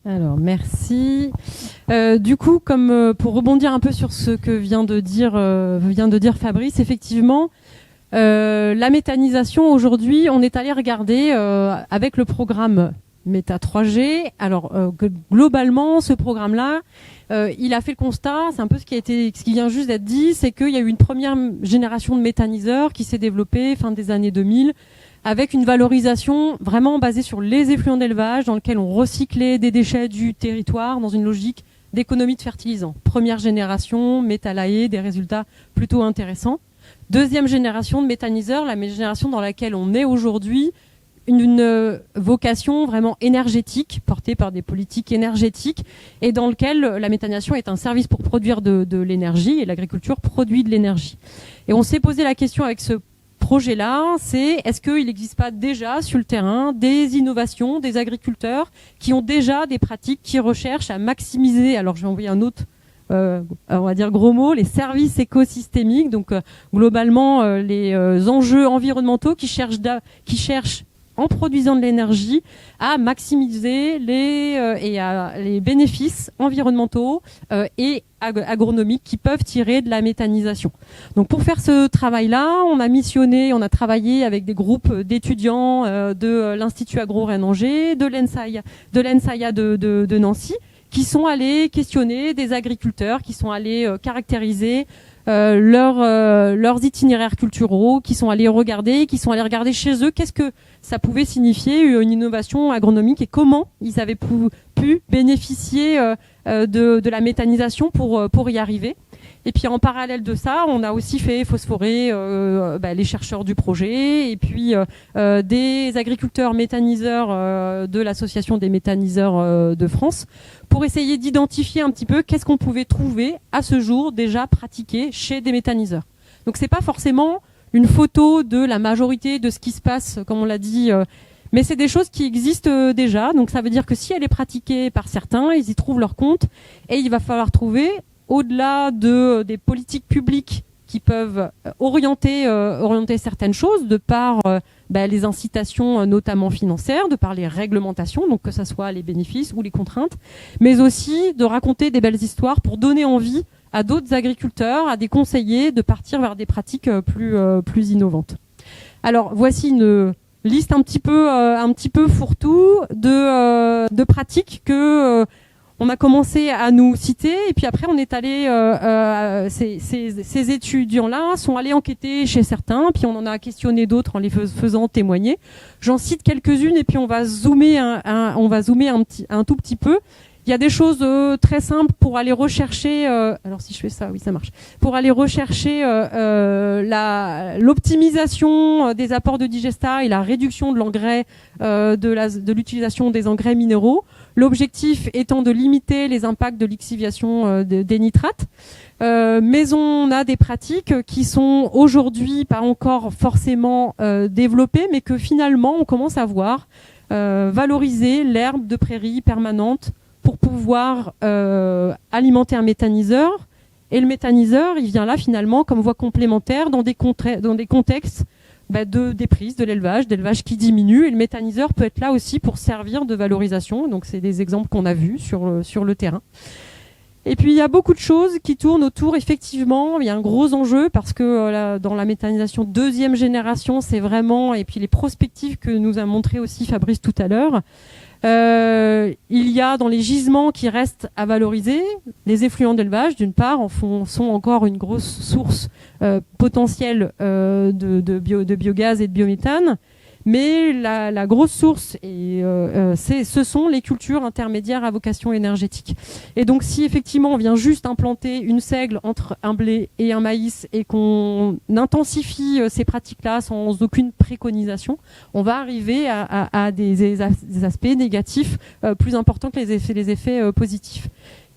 Alors, merci. Du coup, comme pour rebondir un peu sur ce que vient de dire Fabrice, effectivement, la méthanisation aujourd'hui, on est allé regarder avec le programme Méta 3G. Alors, globalement, ce programme-là, il a fait le constat, c'est un peu ce qui vient juste d'être dit, c'est qu'il y a eu une première génération de méthaniseurs qui s'est développée fin des années 2000, avec une valorisation vraiment basée sur les effluents d'élevage, dans lequel on recyclait des déchets du territoire dans une logique d'économie de fertilisants. Première génération, méthalae, des résultats plutôt intéressants. Deuxième génération de méthaniseurs, la génération dans laquelle on est aujourd'hui, une vocation vraiment énergétique, portée par des politiques énergétiques, et dans lequel la méthanisation est un service pour produire de l'énergie, et l'agriculture produit de l'énergie. Et on s'est posé la question avec ce projet-là, c'est est-ce qu'il n'existe pas déjà sur le terrain des innovations, des agriculteurs qui ont déjà des pratiques qui recherchent à maximiser, alors je vais envoyer un autre, on va dire gros mot, les services écosystémiques, donc globalement les enjeux environnementaux qui cherchent en produisant de l'énergie à maximiser les bénéfices environnementaux et agronomiques qui peuvent tirer de la méthanisation. Donc pour faire ce travail-là, on a travaillé avec des groupes d'étudiants de l'Institut Agro-Rennes-Angers, de l'ENSAIA de Nancy, qui sont allés questionner des agriculteurs, qui sont allés caractériser leurs itinéraires culturaux, qui sont allés regarder chez eux qu'est-ce que ça pouvait signifier une innovation agronomique et comment ils avaient pu bénéficier de la méthanisation pour y arriver. Et puis en parallèle de ça, on a aussi fait phosphorer les chercheurs du projet et puis des agriculteurs méthaniseurs de l'association des méthaniseurs de France pour essayer d'identifier un petit peu qu'est-ce qu'on pouvait trouver à ce jour déjà pratiqué chez des méthaniseurs. Donc c'est pas forcément une photo de la majorité de ce qui se passe, comme on l'a dit, mais c'est des choses qui existent déjà. Donc ça veut dire que si elle est pratiquée par certains, ils y trouvent leur compte et il va falloir trouver, au-delà des politiques publiques qui peuvent orienter certaines choses de par les incitations notamment financières, de par les réglementations, donc que ce soit les bénéfices ou les contraintes, mais aussi de raconter des belles histoires pour donner envie à d'autres agriculteurs, à des conseillers de partir vers des pratiques plus innovantes. Alors voici une liste un petit peu fourre-tout de pratiques que on a commencé à nous citer et puis après on est allé ces étudiants-là sont allés enquêter chez certains, puis on en a questionné d'autres en les faisant témoigner. J'en cite quelques-unes et puis on va zoomer un tout petit peu. Il y a des choses très simples pour aller rechercher. Alors si je fais ça, oui, ça marche. Pour aller rechercher l'optimisation des apports de digesta et la réduction de l'engrais, de l'utilisation des engrais minéraux. L'objectif étant de limiter les impacts de lixiviation des nitrates. Mais on a des pratiques qui sont aujourd'hui pas encore forcément développées, mais que finalement on commence à voir valoriser l'herbe de prairie permanente pour pouvoir alimenter un méthaniseur. Et le méthaniseur, il vient là finalement comme voie complémentaire dans des contextes des prises, d'élevage qui diminue. Et le méthaniseur peut être là aussi pour servir de valorisation. Donc c'est des exemples qu'on a vus sur le terrain. Et puis il y a beaucoup de choses qui tournent autour, effectivement, il y a un gros enjeu parce que dans la méthanisation deuxième génération, c'est vraiment, et puis les prospectives que nous a montré aussi Fabrice tout à l'heure, il y a dans les gisements qui restent à valoriser, les effluents d'élevage d'une part sont encore une grosse source potentielle de biogaz et de biométhane, mais la grosse source ce sont les cultures intermédiaires à vocation énergétique. Et donc si effectivement on vient juste implanter une seigle entre un blé et un maïs et qu'on intensifie ces pratiques-là sans aucune préconisation, on va arriver à des aspects négatifs plus importants que les effets positifs.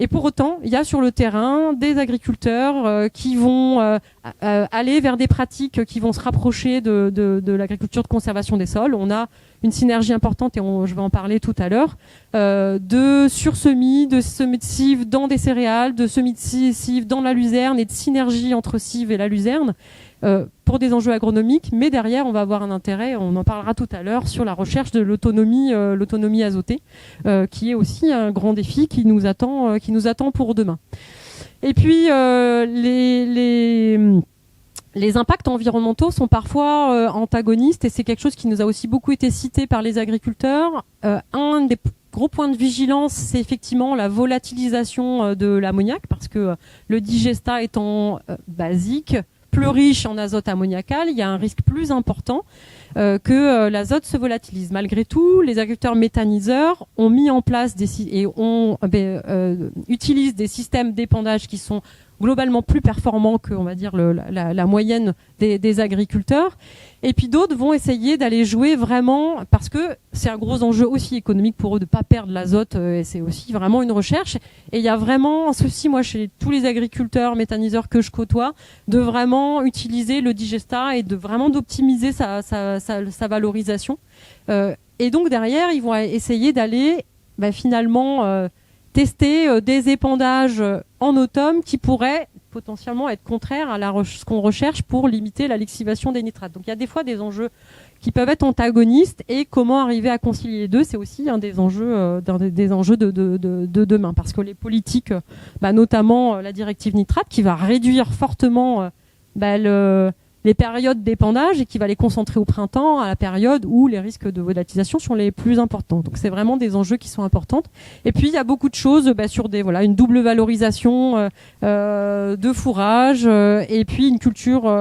Et pour autant, il y a sur le terrain des agriculteurs qui vont aller vers des pratiques qui vont se rapprocher de l'agriculture de conservation des sols. On a une synergie importante, et je vais en parler tout à l'heure, de sursemis, de semis de cives dans des céréales, de semis de cives dans la luzerne et de synergie entre cives et la luzerne. pour des enjeux agronomiques, mais derrière, on va avoir un intérêt, on en parlera tout à l'heure, sur la recherche de l'autonomie azotée, qui est aussi un grand défi qui nous attend pour demain. Et puis, les impacts environnementaux sont parfois antagonistes, et c'est quelque chose qui nous a aussi beaucoup été cité par les agriculteurs. Un des gros points de vigilance, c'est effectivement la volatilisation de l'ammoniac, parce que le digestat étant basique, plus riche en azote ammoniacal, il y a un risque plus important que l'azote se volatilise. Malgré tout, les agriculteurs méthaniseurs ont mis en place utilisent des systèmes d'épandage qui sont globalement plus performants que, on va dire, la moyenne des agriculteurs. Et puis d'autres vont essayer d'aller jouer vraiment, parce que c'est un gros enjeu aussi économique pour eux de pas perdre l'azote, et c'est aussi vraiment une recherche. Et il y a vraiment un souci, moi, chez tous les agriculteurs méthaniseurs que je côtoie, de vraiment utiliser le digestat et de vraiment d'optimiser sa valorisation. Et donc derrière, ils vont essayer d'aller finalement tester des épandages en automne qui pourraient potentiellement être contraires à ce qu'on recherche pour limiter la lexivation des nitrates. Donc il y a des fois des enjeux qui peuvent être antagonistes, et comment arriver à concilier les deux, c'est aussi un des enjeux, de demain, parce que les politiques, notamment la directive nitrate, qui va réduire fortement les périodes d'épandage et qui va les concentrer au printemps, à la période où les risques de volatilisation sont les plus importants. Donc c'est vraiment des enjeux qui sont importants. Et puis il y a beaucoup de choses sur une double valorisation de fourrage, et puis une culture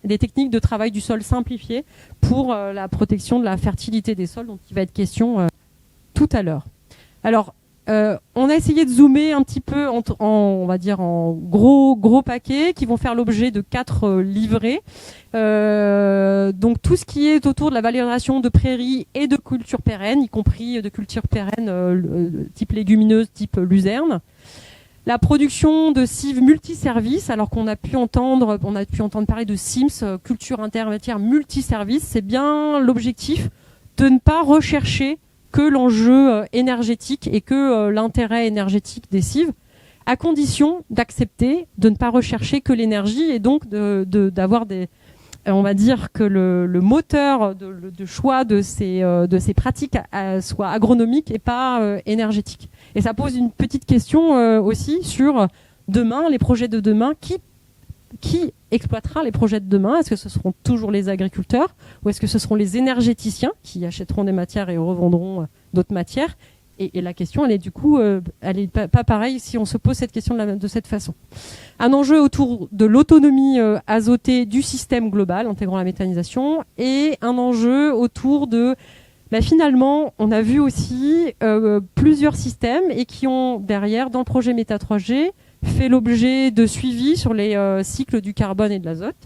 des techniques de travail du sol simplifiées pour la protection de la fertilité des sols, dont il va être question tout à l'heure. Alors, on a essayé de zoomer un petit peu on va dire en gros paquets qui vont faire l'objet de 4 livrets. Donc tout ce qui est autour de la valorisation de prairies et de cultures pérennes, y compris de cultures pérennes type légumineuses, type luzerne. La production de cives multiservices, alors qu'on a pu entendre parler de CIMS, culture intermédiaire multiservices. C'est bien l'objectif de ne pas rechercher que l'enjeu énergétique et que l'intérêt énergétique des cives, à condition d'accepter de ne pas rechercher que l'énergie, et donc d'avoir on va dire que le moteur de choix de ces pratiques soit agronomique et pas énergétique. Et ça pose une petite question aussi sur demain, les projets de demain. Qui exploitera les projets de demain? Est-ce que ce seront toujours les agriculteurs, ou est-ce que ce seront les énergéticiens qui achèteront des matières et revendront d'autres matières? Et la question, elle est du coup, elle est pas pareille si on se pose cette question de cette façon. Un enjeu autour de l'autonomie azotée du système global, intégrant la méthanisation, et un enjeu autour de finalement, on a vu aussi plusieurs systèmes, et qui ont derrière, dans le projet Méta 3G, fait l'objet de suivi sur les cycles du carbone et de l'azote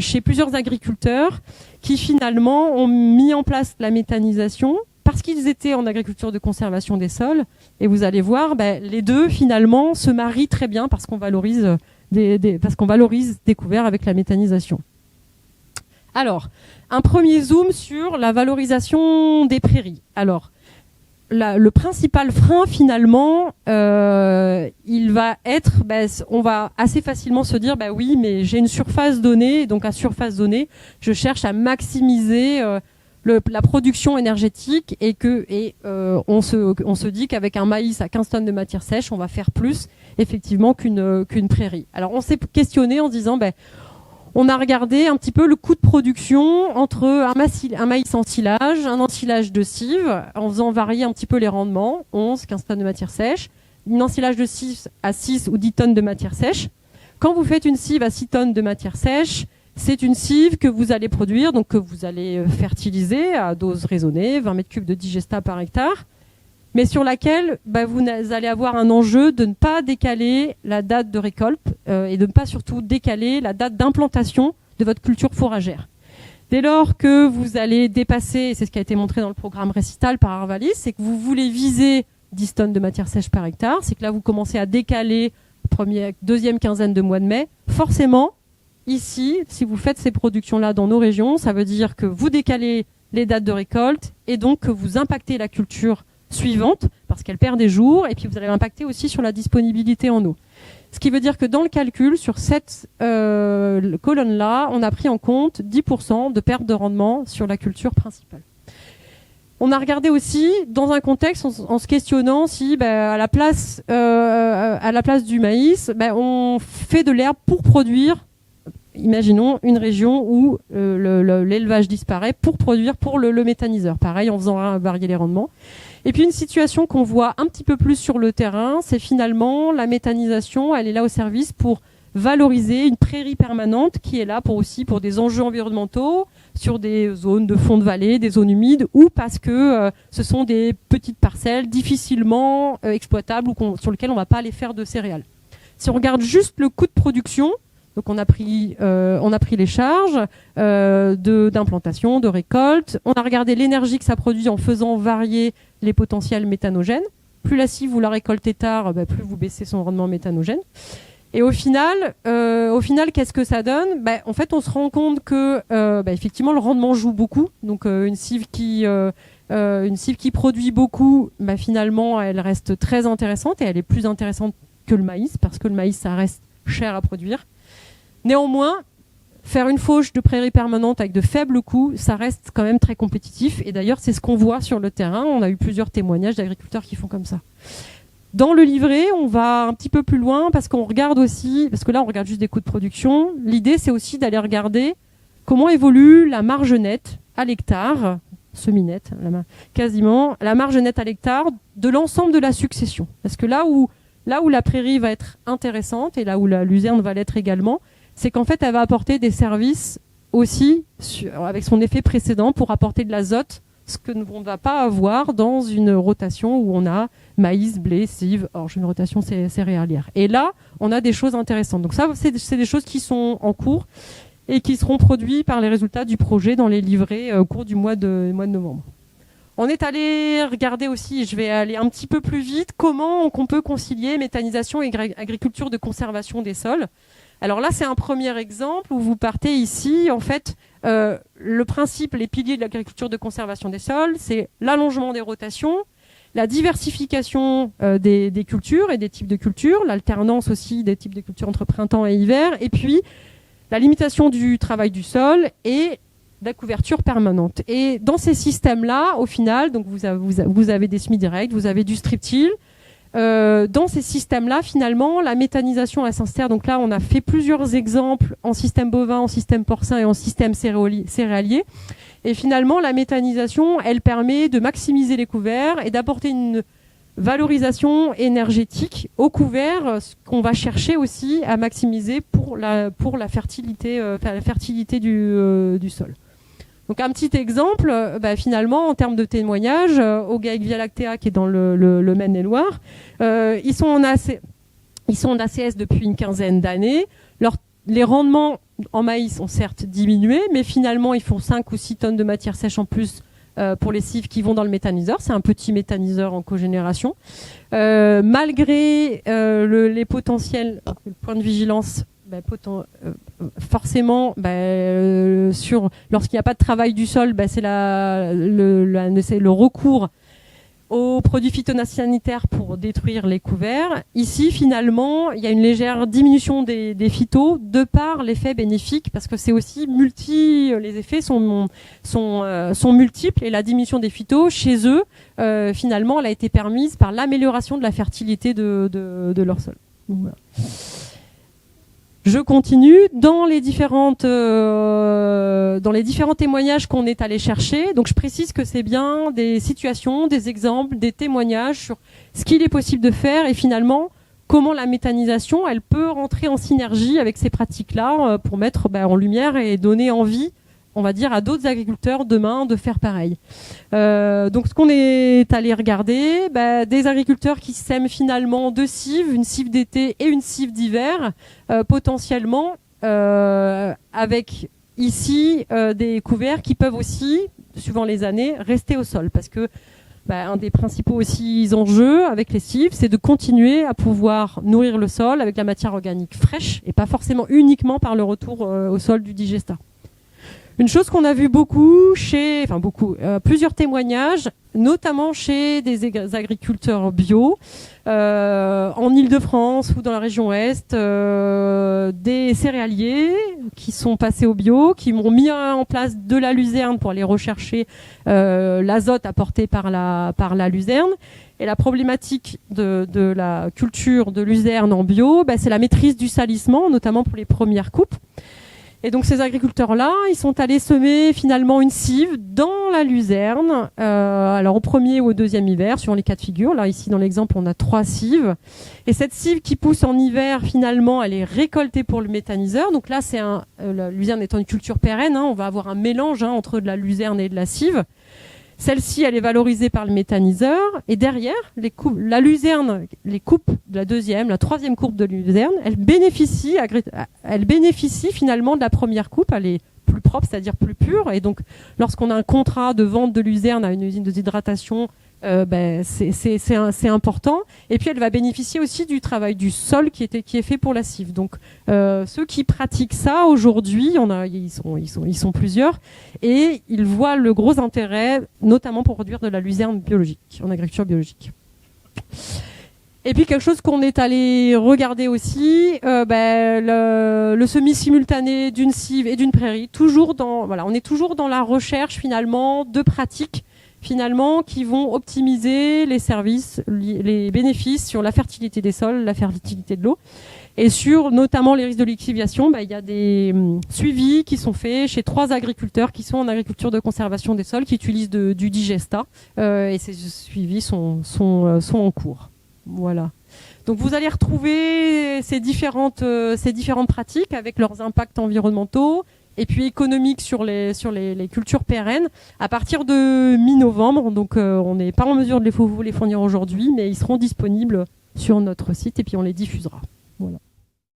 chez plusieurs agriculteurs qui finalement ont mis en place la méthanisation parce qu'ils étaient en agriculture de conservation des sols. Et vous allez voir, les deux finalement se marient très bien parce qu'on valorise des couverts avec la méthanisation. Alors, un premier zoom sur la valorisation des prairies. Alors, le principal frein finalement, il va être, on va assez facilement se dire, oui, mais j'ai une surface donnée, donc à surface donnée, je cherche à maximiser la production énergétique, et on se dit qu'avec un maïs à 15 tonnes de matière sèche, on va faire plus effectivement qu'une prairie. Alors on s'est questionné en se disant, on a regardé un petit peu le coût de production entre un maïs ensilage, un ensilage de cives, en faisant varier un petit peu les rendements, 11, 15 tonnes de matière sèche, une ensilage de cives à 6 ou 10 tonnes de matière sèche. Quand vous faites une cive à 6 tonnes de matière sèche, c'est une cive que vous allez produire, donc que vous allez fertiliser à dose raisonnée, 20 mètres cubes de digestat par hectare, mais sur laquelle vous allez avoir un enjeu de ne pas décaler la date de récolte et de ne pas surtout décaler la date d'implantation de votre culture fourragère. Dès lors que vous allez dépasser, et c'est ce qui a été montré dans le programme Récital par Arvalis, c'est que vous voulez viser 10 tonnes de matière sèche par hectare, c'est que là vous commencez à décaler deuxième quinzaine de mois de mai. Forcément, ici, si vous faites ces productions-là dans nos régions, ça veut dire que vous décalez les dates de récolte, et donc que vous impactez la culture suivante, parce qu'elle perd des jours, et puis vous allez impacter aussi sur la disponibilité en eau. Ce qui veut dire que dans le calcul, sur cette colonne-là, on a pris en compte 10% de perte de rendement sur la culture principale. On a regardé aussi dans un contexte en se questionnant si à la place du maïs, on fait de l'herbe pour produire, imaginons une région où l'élevage disparaît, pour produire pour le méthaniseur. Pareil, en faisant varier les rendements. Et puis une situation qu'on voit un petit peu plus sur le terrain, c'est finalement la méthanisation, elle est là au service pour valoriser une prairie permanente qui est là pour des enjeux environnementaux, sur des zones de fond de vallée, des zones humides, ou parce que ce sont des petites parcelles difficilement exploitables ou sur lesquelles on ne va pas aller faire de céréales. Si on regarde juste le coût de production, donc on a pris les charges d'implantation, de récolte, on a regardé l'énergie que ça produit en faisant varier les potentiels méthanogènes. Plus la cive vous la récoltez tard, plus vous baissez son rendement méthanogène. Et au final, qu'est-ce que ça donne ? En fait, on se rend compte que effectivement, le rendement joue beaucoup. Donc, une cive qui produit beaucoup, finalement, elle reste très intéressante et elle est plus intéressante que le maïs parce que le maïs, ça reste cher à produire. Néanmoins, faire une fauche de prairie permanente avec de faibles coûts, ça reste quand même très compétitif. Et d'ailleurs, c'est ce qu'on voit sur le terrain. On a eu plusieurs témoignages d'agriculteurs qui font comme ça. Dans le livret, on va un petit peu plus loin parce qu'on regarde aussi, parce que là on regarde juste des coûts de production. L'idée c'est aussi d'aller regarder comment évolue la marge nette à l'hectare, semi-nette, quasiment, la marge nette à l'hectare de l'ensemble de la succession. Parce que là où la prairie va être intéressante et là où la luzerne va l'être également, c'est qu'en fait elle va apporter des services aussi avec son effet précédent pour apporter de l'azote, ce que l'on ne va pas avoir dans une rotation où on a maïs, blé, cive, une rotation céréalière. Et là, on a des choses intéressantes. Donc ça, c'est des choses qui sont en cours et qui seront produites par les résultats du projet dans les livrets au cours du mois de novembre. On est allé regarder aussi, je vais aller un petit peu plus vite, comment on peut concilier méthanisation et agriculture de conservation des sols. Alors là, c'est un premier exemple où vous partez ici, en fait, le principe, les piliers de l'agriculture de conservation des sols, c'est l'allongement des rotations, la diversification des cultures et des types de cultures, l'alternance aussi des types de cultures entre printemps et hiver, et puis la limitation du travail du sol et la couverture permanente. Et dans ces systèmes-là, au final, donc vous avez des semis directs, vous avez du strip-till. Dans ces systèmes-là, finalement, la méthanisation, elle s'insère. Donc là, on a fait plusieurs exemples en système bovin, en système porcin et en système céréalier. Et finalement, la méthanisation, elle permet de maximiser les couverts et d'apporter une valorisation énergétique aux couverts, ce qu'on va chercher aussi à maximiser pour la fertilité, du sol. Donc un petit exemple, finalement, en termes de témoignage, au GAEC Via Lactea, qui est dans le Maine-et-Loire, ils sont en ACS depuis une quinzaine d'années. Les rendements en maïs ont certes diminué, mais finalement, ils font 5 ou 6 tonnes de matière sèche en plus pour les cives qui vont dans le méthaniseur. C'est un petit méthaniseur en cogénération. Malgré les potentiels, le point de vigilance, forcément, lorsqu'il n'y a pas de travail du sol, c'est le recours aux produits phytosanitaires pour détruire les couverts. Ici, finalement, il y a une légère diminution des phytos de par l'effet bénéfique, parce que c'est aussi les effets sont multiples, et la diminution des phytos chez eux, finalement, elle a été permise par l'amélioration de la fertilité de leur sol. Donc, voilà. Je continue dans les différents témoignages qu'on est allé chercher. Donc je précise que c'est bien des situations, des exemples, des témoignages sur ce qu'il est possible de faire et finalement comment la méthanisation, elle peut rentrer en synergie avec ces pratiques-là pour mettre en lumière et donner envie, on va dire, à d'autres agriculteurs demain de faire pareil. Donc ce qu'on est allé regarder, des agriculteurs qui sèment finalement 2 cives, une cive d'été et une cive d'hiver, potentiellement avec ici des couverts qui peuvent aussi, suivant les années, rester au sol. Parce que un des principaux aussi enjeux avec les cives, c'est de continuer à pouvoir nourrir le sol avec la matière organique fraîche et pas forcément uniquement par le retour au sol du digestat. Une chose qu'on a vu beaucoup plusieurs témoignages, notamment chez des agriculteurs bio, en Île-de-France ou dans la région Ouest, des céréaliers qui sont passés au bio, qui ont mis en place de la luzerne pour aller rechercher l'azote apporté par la luzerne. Et la problématique de la culture de luzerne en bio, c'est la maîtrise du salissement, notamment pour les premières coupes. Et donc ces agriculteurs-là, ils sont allés semer finalement une cive dans la luzerne, alors au premier ou au deuxième hiver, suivant les cas de figure. Là, ici, dans l'exemple, on a 3 cives. Et cette cive qui pousse en hiver, finalement, elle est récoltée pour le méthaniseur. Donc là, la luzerne étant une culture pérenne, on va avoir un mélange entre de la luzerne et de la cive. Celle-ci, elle est valorisée par le méthaniseur. Et derrière, la luzerne, les coupes de la deuxième, la troisième coupe de luzerne, elle bénéficie finalement de la première coupe. Elle est plus propre, c'est-à-dire plus pure. Et donc, lorsqu'on a un contrat de vente de luzerne à une usine de déshydratation, c'est important. Et puis, elle va bénéficier aussi du travail du sol qui est fait pour la cive. Donc, ceux qui pratiquent ça aujourd'hui, ils sont plusieurs, et ils voient le gros intérêt, notamment pour produire de la luzerne biologique, en agriculture biologique. Et puis quelque chose qu'on est allé regarder aussi, le semis simultané d'une cive et d'une prairie. On est toujours dans la recherche finalement de pratiques finalement qui vont optimiser les services, les bénéfices sur la fertilité des sols, la fertilité de l'eau, et sur notamment les risques de lixiviation. Il y a des suivis qui sont faits chez 3 agriculteurs qui sont en agriculture de conservation des sols, qui utilisent du digesta, et ces suivis sont en cours. Voilà. Donc vous allez retrouver ces différentes pratiques avec leurs impacts environnementaux et puis économiques sur les cultures pérennes à partir de mi-novembre. Donc on n'est pas en mesure de vous les fournir aujourd'hui, mais ils seront disponibles sur notre site et puis on les diffusera. Voilà.